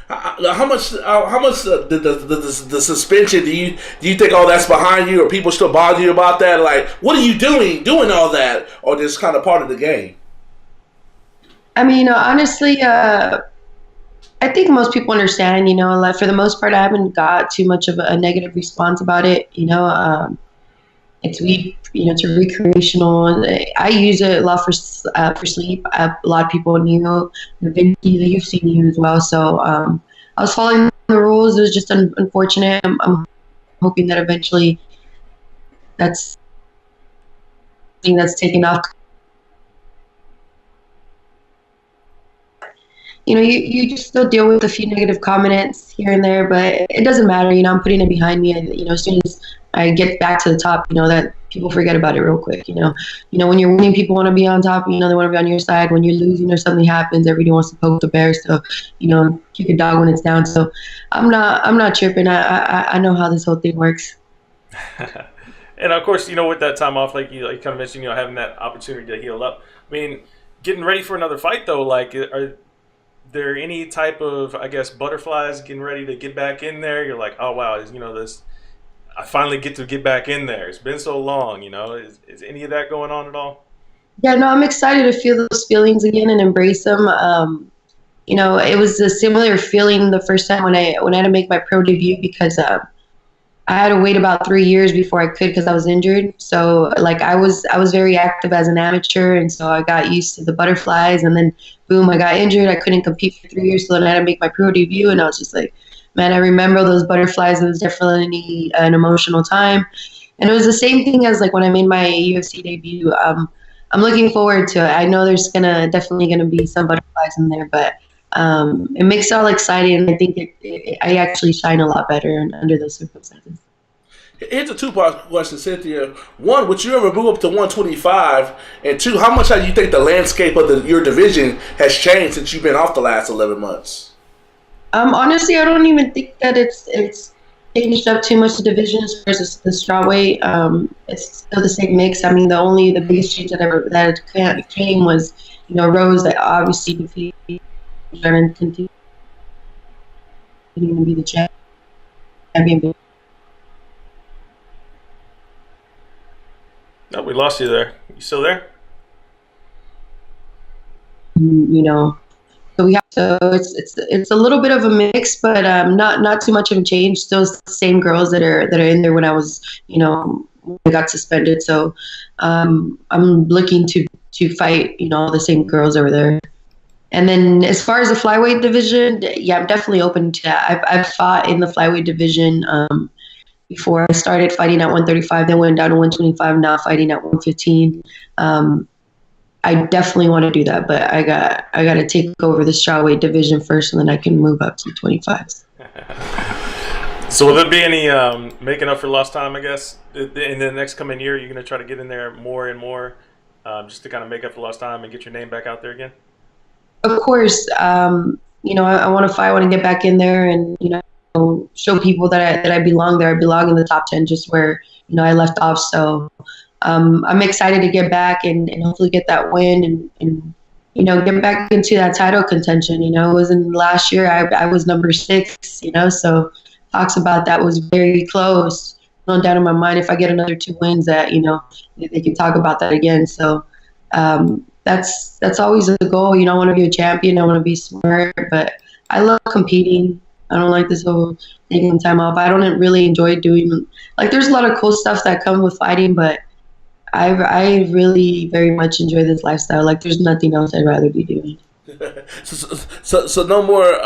How much the suspension do you think all that's behind you, or people still bother you about that? Like, what are you doing all that, or just kind of part of the game? I mean, honestly, I think most people understand. Like for the most part, I haven't got too much of a negative response about it. It's weed. It's recreational. I use it a lot for sleep. A lot of people knew. You've seen you as well. So I was following the rules. It was just unfortunate. I'm hoping that eventually that's taken off. You just still deal with a few negative comments here and there, but it doesn't matter. I'm putting it behind me. And, as soon as I get back to the top, that people forget about it real quick. When you're winning, people want to be on top. They want to be on your side. When you're losing or something happens, everybody wants to poke the bear. So, kick a dog when it's down. So, I'm not tripping. I know how this whole thing works. And of course, with that time off, like you kind of mentioned, having that opportunity to heal up. I mean, getting ready for another fight though, like are there any type of, I guess, butterflies getting ready to get back in there? You're like, oh wow, this. I finally get to get back in there. It's been so long, Is any of that going on at all? Yeah, no, I'm excited to feel those feelings again and embrace them. It was a similar feeling the first time when I had to make my pro debut because I had to wait about 3 years before I could because I was injured. So like I was very active as an amateur, and so I got used to the butterflies, and then boom, I got injured. I couldn't compete for 3 years, so then I had to make my pro debut, and I was just like, man, I remember those butterflies. It was definitely an emotional time. And it was the same thing as like when I made my UFC debut. I'm looking forward to it. I know there's definitely gonna be some butterflies in there, but it makes it all exciting. And I think I actually shine a lot better under those circumstances. Here's a two-part question, Cynthia. One, would you ever move up to 125? And two, how much do you think the landscape of your division has changed since you've been off the last 11 months? Honestly, I don't even think that it's changed up too much the division as far as the strawweight. It's still the same mix. I mean, the biggest change that came was, Rose that obviously defeated and continuing to be the champion. No, we lost you there. You still there? So it's a little bit of a mix, but not too much of a change. Still the same girls that are in there when I was, when I got suspended. So I'm looking to fight, all the same girls over there. And then as far as the flyweight division, yeah, I'm definitely open to that. I've fought in the flyweight division before I started fighting at 135, then went down to 125, now fighting at 115. I definitely want to do that, but I got to take over the strawweight division first, and then I can move up to 25s. So will there be any making up for lost time, I guess, in the next coming year? You're going to try to get in there more and more just to kind of make up for lost time and get your name back out there again? Of course. I want to fight. I want to get back in there and, show people that I belong there. I belong in the top 10 just where, I left off. So I'm excited to get back and hopefully get that win and get back into that title contention. It was in last year. I was number 6, so talks about that was very close. No doubt in my mind, if I get another 2 wins that, they can talk about that again. So that's always the goal. I want to be a champion. I want to be smart, but I love competing. I don't like this whole taking time off. I don't really enjoy doing, there's a lot of cool stuff that come with fighting, but I really very much enjoy this lifestyle. There's nothing else I'd rather be doing. So no more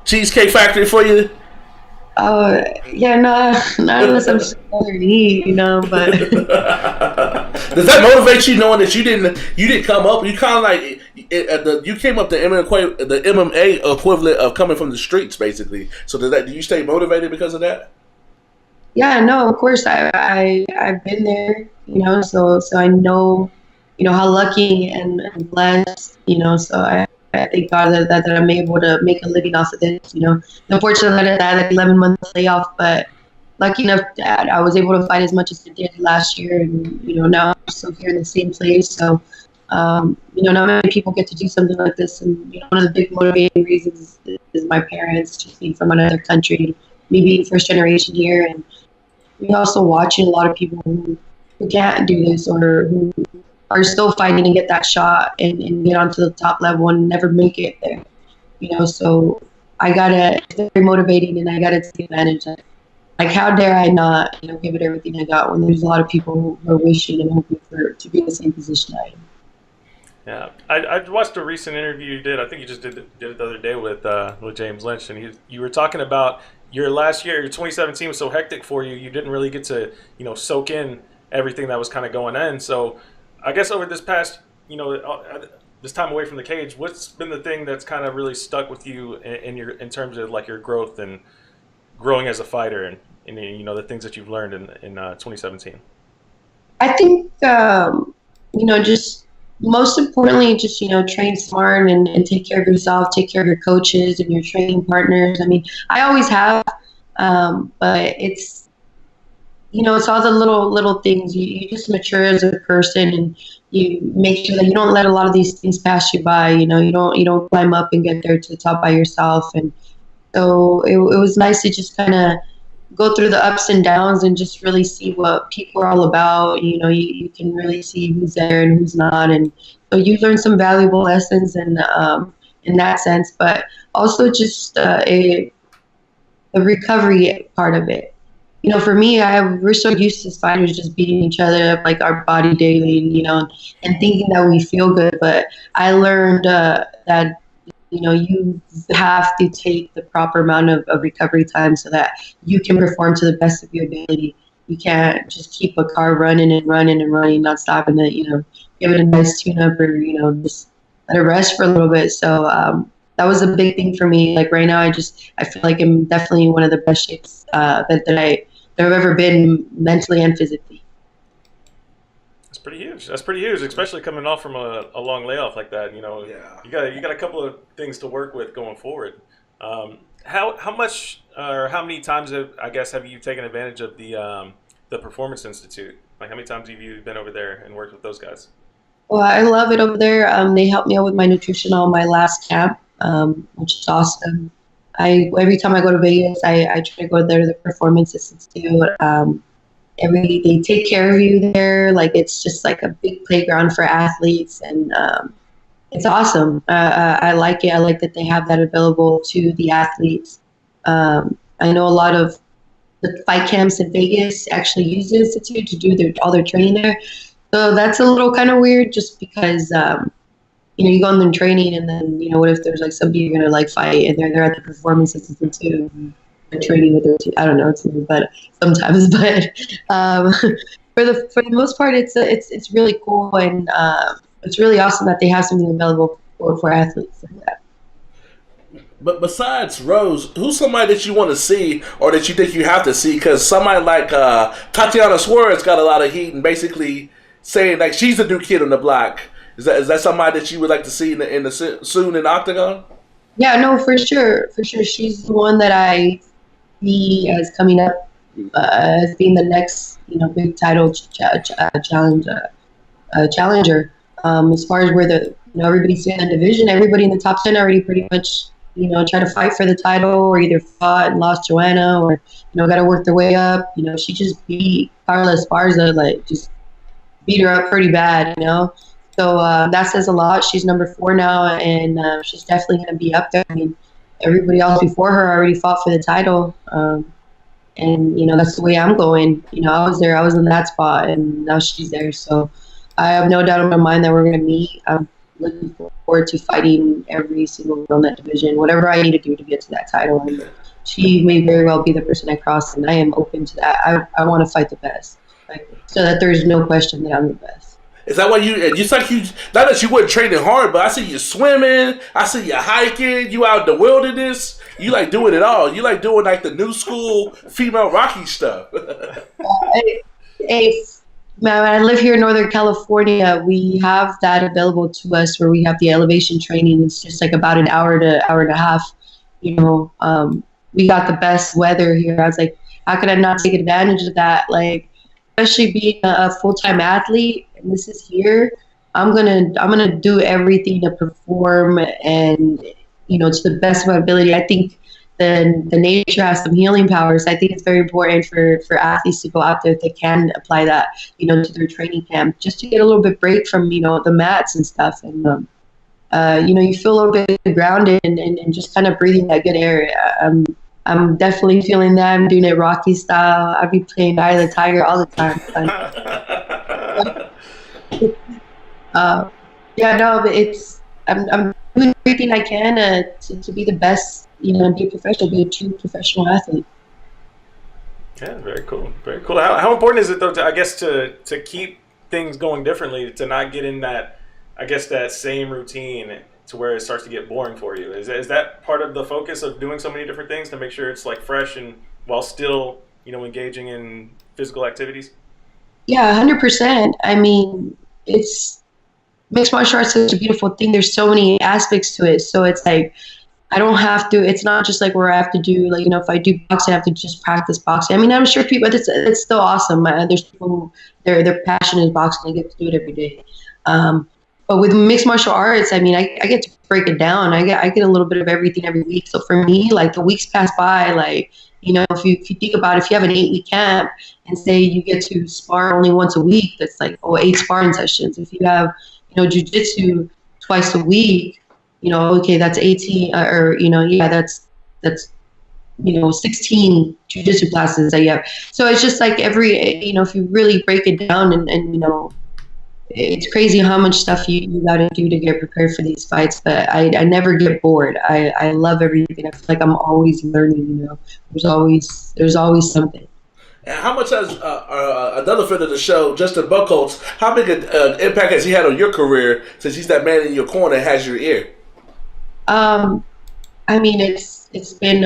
Cheesecake Factory for you? Yeah, not unless I'm smaller to eat, but. Does that motivate you knowing that you didn't come up? You kind of like you came up the MMA equivalent of coming from the streets, basically. So do you stay motivated because of that? Yeah, no, of course. I've been there, so I know, how lucky and blessed, so I thank God that I'm able to make a living off of this, Unfortunately, I had an 11-month layoff, but lucky enough that I was able to fight as much as I did last year, and, now I'm still here in the same place. So, not many people get to do something like this, and, one of the big motivating reasons is my parents just being from another country, me being first generation here, and we also watching a lot of people who can't do this or who are still fighting to get that shot and get onto the top level and never make it there. So it's very motivating, and I gotta take advantage of it. How dare I not, give it everything I got when there's a lot of people who are wishing and hoping to be in the same position I am. Yeah, I watched a recent interview you did. I think you just did it the other day with James Lynch, and you were talking about your last year, your 2017 was so hectic for you. You didn't really get to, soak in everything that was kind of going on. So I guess over this past, this time away from the cage, what's been the thing that's kind of really stuck with you in terms of your growth and growing as a fighter and and the things that you've learned in 2017? I think, just most importantly, just, train smart and take care of yourself, take care of your coaches and your training partners. I mean, I always have, but it's all the little things. You just mature as a person, and you make sure that you don't let a lot of these things pass you by. You don't climb up and get there to the top by yourself. And so it was nice to just kind of go through the ups and downs and just really see what people are all about. You can really see who's there and who's not, and so you learn some valuable lessons in that sense. But also just a recovery part of it. For me, we're so used to fighters just beating each other up, like our body daily, and thinking that we feel good. But I learned that, you have to take the proper amount of recovery time so that you can perform to the best of your ability. You can't just keep a car running and running and running, not stopping it, give it a nice tune-up or, just let it rest for a little bit. So that was a big thing for me. Like right now, I feel like I'm definitely in one of the best shapes that I've ever been mentally and physically. That's pretty huge. That's pretty huge, especially coming off from a long layoff like that. You got a couple of things to work with going forward. How much or how many times have you taken advantage of the Performance Institute? Like how many times have you been over there and worked with those guys? Well, I love it over there. They helped me out with my nutrition on my last camp, which is awesome. Every time I go to Vegas, I try to go there to the Performance Institute. They take care of you there. Like it's just like a big playground for athletes, and it's awesome. I like it. I like that they have that available to the athletes. I know a lot of the fight camps in Vegas actually use the institute to do all their training there. So that's a little kind of weird, just because you go in there training, and then what if there's like somebody you're gonna like fight, and they're at the Performance Institute too, and training with them too. I don't know, it's weird, but sometimes. But for the most part, it's really cool, and it's really awesome that they have something available for athletes like that. But besides Rose, who's somebody that you want to see or that you think you have to see? Because somebody like Tatiana Suarez got a lot of heat and basically saying like she's the new kid on the block. Is that somebody that you would like to see soon in the Octagon? Yeah, no, for sure. She's the one that I see as coming up as being the next, big title challenger. As far as where everybody's in the division, everybody in the top 10 already pretty much, try to fight for the title, or either fought and lost Joanna, or got to work their way up. She just beat Carla Esparza, like just beat her up pretty bad, So that says a lot. She's number 4 now, and she's definitely going to be up there. I mean, everybody else before her already fought for the title, and that's the way I'm going. I was there. I was in that spot, and now she's there. So I have no doubt in my mind that we're going to meet. I'm looking forward to fighting every single girl in that division, whatever I need to do to get to that title. And she may very well be the person I cross, and I am open to that. I want to fight the best, so that there's no question that I'm the best. Is that why it's like you, not that you weren't training hard, but I see you swimming, I see you hiking, you out in the wilderness, you like doing it all. You like doing like the new school female Rocky stuff. Hey, man, I live here in Northern California. We have that available to us where we have the elevation training. It's just like about an hour to hour and a half. We got the best weather here. I was like, how could I not take advantage of that? Like, especially being a full-time athlete, and this is here, I'm gonna do everything to perform and to the best of my ability. I think the nature has some healing powers. I think it's very important for athletes to go out there if they can apply that to their training camp, just to get a little bit break from the mats and stuff, and you feel a little bit grounded and just kind of breathing that good air. I'm definitely feeling that. I'm doing it Rocky style. I'll be playing Eye of the Tiger all the time. I'm doing everything I can to be the best, be a professional, be a true professional athlete. Yeah, very cool, very cool. How important is it though, to keep things going differently, to not get in that same routine to where it starts to get boring for you? Is that part of the focus of doing so many different things, to make sure it's like fresh and while still engaging in physical activities? Yeah, 100%. I mean, it's mixed martial arts is such a beautiful thing. There's so many aspects to it. So it's like I don't have to. It's not just like where I have to do like if I do boxing, I have to just practice boxing. I mean, I'm sure people. It's still awesome. There's people who their passion is boxing. They get to do it every day. But with mixed martial arts, I mean, I get to break it down. I get a little bit of everything every week. So for me, like the weeks pass by, like if you think about it, if you have an 8-week camp and say you get to spar only once a week, that's like 8 sparring sessions. If you have jiu-jitsu twice a week, okay, that's 18 that's 16 jiu-jitsu classes that you have. So it's just like every if you really break it down and it's crazy how much stuff you got to do to get prepared for these fights, but I never get bored. I love everything. I feel like I'm always learning. There's always something. And how much has another friend of the show, Justin Buckholz, how big an impact has he had on your career since he's that man in your corner and has your ear? I mean, it's been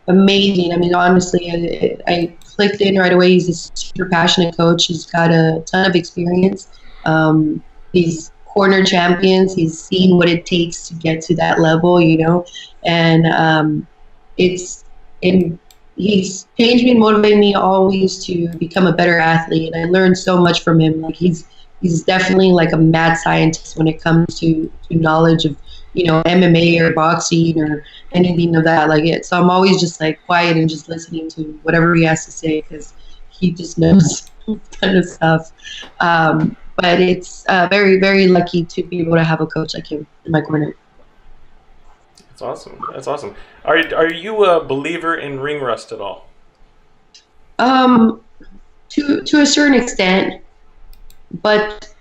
amazing. I mean, honestly, I clicked in right away. He's a super passionate coach. He's got a ton of experience. He's corner champions. He's seen what it takes to get to that level, and he's changed me and motivated me always to become a better athlete. And I learned so much from him. Like he's definitely like a mad scientist when it comes to knowledge of MMA or boxing or anything of that like it. So I'm always just like quiet and just listening to whatever he has to say because he just knows a ton of stuff. But it's very, very lucky to be able to have a coach like him in my corner. That's awesome. Are you a believer in ring rust at all? To a certain extent, but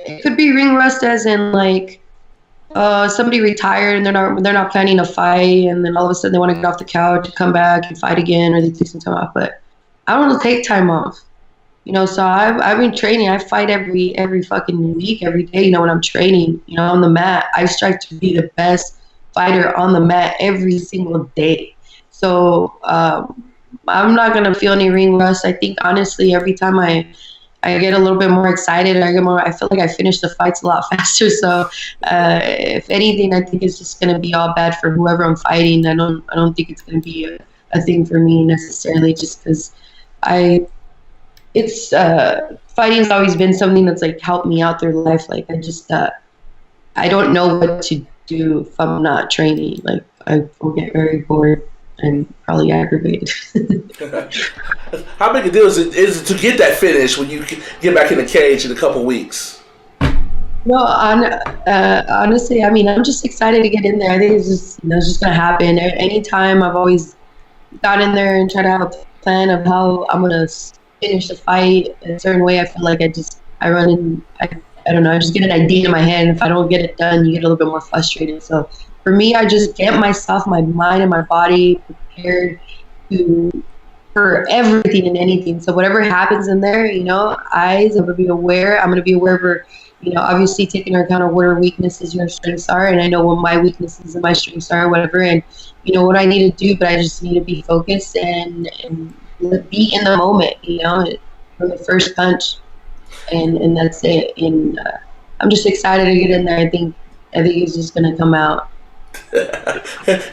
it could be ring rust as in like somebody retired and they're not planning a fight, and then all of a sudden they want to get off the couch and come back and fight again, or they take some time off. But I don't want to take time off. So I've been training. I fight every fucking week, every day. When I'm training, on the mat, I strive to be the best fighter on the mat every single day. So I'm not gonna feel any ring rust. I think honestly, every time I get a little bit more excited, I feel like I finish the fights a lot faster. So if anything, I think it's just gonna be all bad for whoever I'm fighting. I don't think it's gonna be a thing for me necessarily, just because fighting's always been something that's like helped me out through life. Like I don't know what to do if I'm not training. Like I will get very bored and probably aggravated. How big a deal is it to get that finish when you get back in the cage in a couple weeks? No, honestly, I mean, I'm just excited to get in there. I think it's just gonna happen. Anytime I've always got in there and try to have a plan of how I'm gonna finish the fight in a certain way. I feel like I run in. I don't know. I just get an idea in my head, and if I don't get it done, you get a little bit more frustrated. So for me, I just get myself, my mind, and my body prepared for everything and anything. So whatever happens in there, I'm gonna be aware. I'm gonna be aware of, obviously taking into account of what our weaknesses, your strengths are, and I know what my weaknesses and my strengths are, whatever, and what I need to do. But I just need to be focused and be in the moment, from the first punch, and that's it. And I'm just excited to get in there. I think it's just gonna come out. Do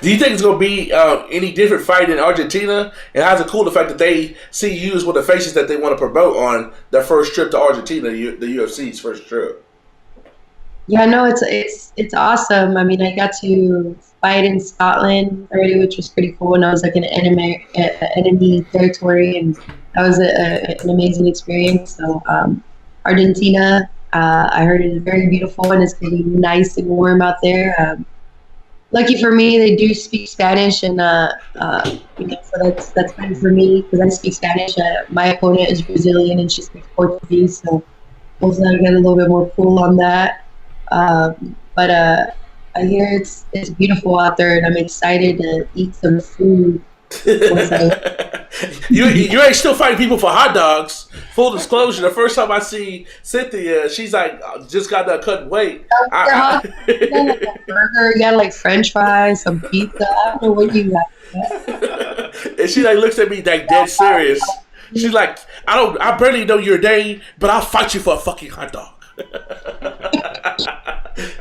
you think it's gonna be any different fight in Argentina? And how's it cool the fact that they see you as one of the faces that they want to promote on their first trip to Argentina, the UFC's first trip? Yeah, no, it's awesome. I mean, I got to fight in Scotland already, which was pretty cool. And I was like in enemy territory, and that was an amazing experience. So Argentina, I heard it is very beautiful and it's going to be nice and warm out there. Lucky for me, they do speak Spanish, and so that's fine for me because I speak Spanish. My opponent is Brazilian and she speaks Portuguese, so hopefully I get a little bit more cool on that. But I hear it's beautiful out there, and I'm excited to eat some food. You ain't still fighting people for hot dogs. Full disclosure, the first time I see Cynthia, she's like, just got that cut weight. You got like a burger, you got like French fries, some pizza. I don't know what you got. And she like looks at me like dead serious. She's like, I barely know your name, but I'll fight you for a fucking hot dog.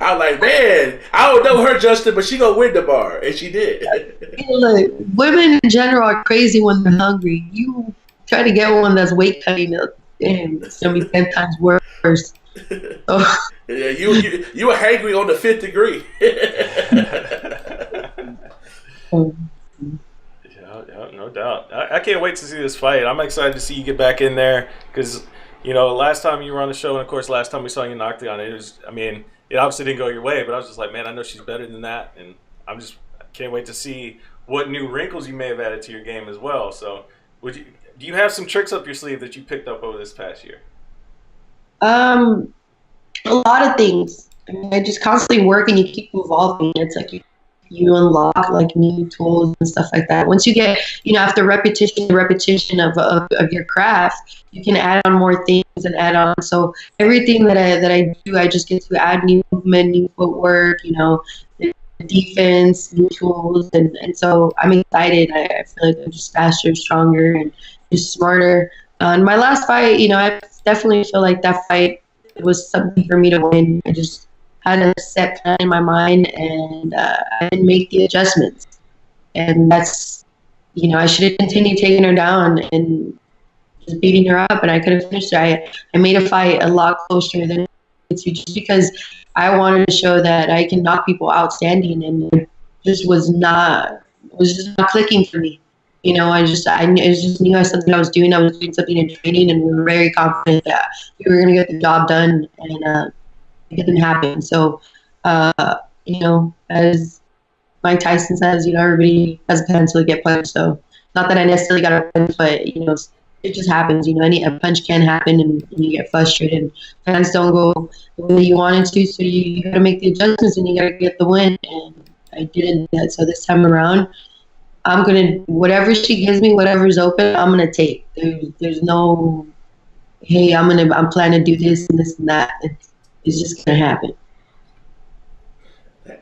I'm like, man, I don't know her, Justin, but she gonna win the bar, and she did. Look, women in general are crazy when they're hungry. You try to get one that's weight cutting up, damn, it's gonna be 10 times worse. So. Yeah, you were hangry on the 5th degree. Yeah, no doubt. I can't wait to see this fight. I'm excited to see you get back in there because, you know, last time you were on the show, and of course, last time we saw you in Octagon, it obviously didn't go your way, but I was just like, man, I know she's better than that, and I can't wait to see what new wrinkles you may have added to your game as well. So, do you have some tricks up your sleeve that you picked up over this past year? A lot of things. I mean, I just constantly work and you keep evolving. It's like you unlock like new tools and stuff like that. Once you get, after repetition of your craft, you can add on more things and add on. So everything that I do, I just get to add new movement, new footwork, defense, new tools, and so I'm excited. I feel like I'm just faster, stronger, and just smarter. In my last fight, I definitely feel like that fight was something for me to win. I just had a set plan in my mind, and I didn't make the adjustments. And that's, I should have continued taking her down and just beating her up, and I could have finished her. I made a fight a lot closer than it's just because I wanted to show that I can knock people out standing, and it just was not clicking for me. I just knew I was something I was doing. I was doing something in training, and we were very confident that we were going to get the job done, and it didn't happen. So, as Mike Tyson says, everybody has a potential to get punched. So, not that I necessarily got a punch, but it just happens. A punch can happen, and you get frustrated. And fans don't go the way you wanted to, so you got to make the adjustments, and you got to get the win. And I didn't do that. So this time around, I'm gonna, whatever she gives me, whatever's open, I'm gonna take. There's no, hey, I'm planning to do this and this and that. It's just gonna happen.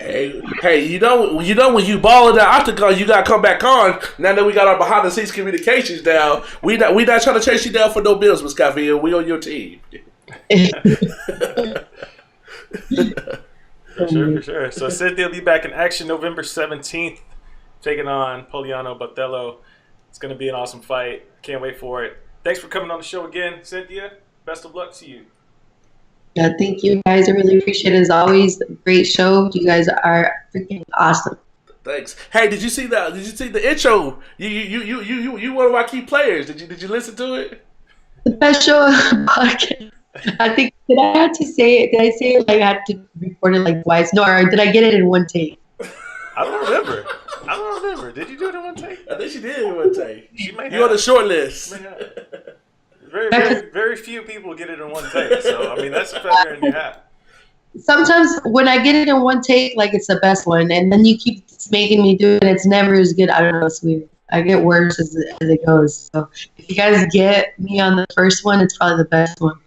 Hey, you know when you ball in the octagon, you gotta come back on. Now that we got our behind the scenes communications down, we not trying to chase you down for no bills, Miss Calvillo. We on your team. For sure. So Cynthia will be back in action November 17th. Taking on Poliano Botello. It's going to be an awesome fight. Can't wait for it. Thanks for coming on the show again, Cynthia. Best of luck to you. Yeah, thank you guys. I really appreciate it. As always, great show. You guys are freaking awesome. Thanks. Hey, did you see the intro? You one of our key players. Did you listen to it? The best show on the podcast. I think, did I have to say it? Did I say it like I had to record it like twice? No, or did I get it in one take? I don't remember. Did you do it in one take? I think she did in one take. She may have. You're on the short list. Very few people get it in one take. So, that's a feather in your hat. Sometimes when I get it in one take, like it's the best one. And then you keep making me do it, and it's never as good. I don't know. It's weird. I get worse as it goes. So if you guys get me on the first one, it's probably the best one.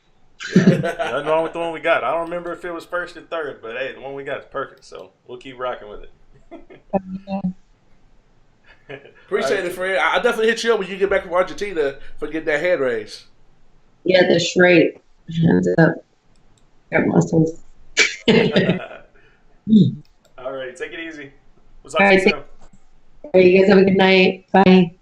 Nothing wrong with the one we got. I don't remember if it was first or third, but hey, the one we got is perfect. So we'll keep rocking with it. Appreciate it, friend. I'll definitely hit you up when you get back from Argentina for getting that hand raise. Yeah, that's right. Hands up. Got muscles. All right, take it easy. We'll talk All to right, you soon. all right, you guys have a good night. Bye.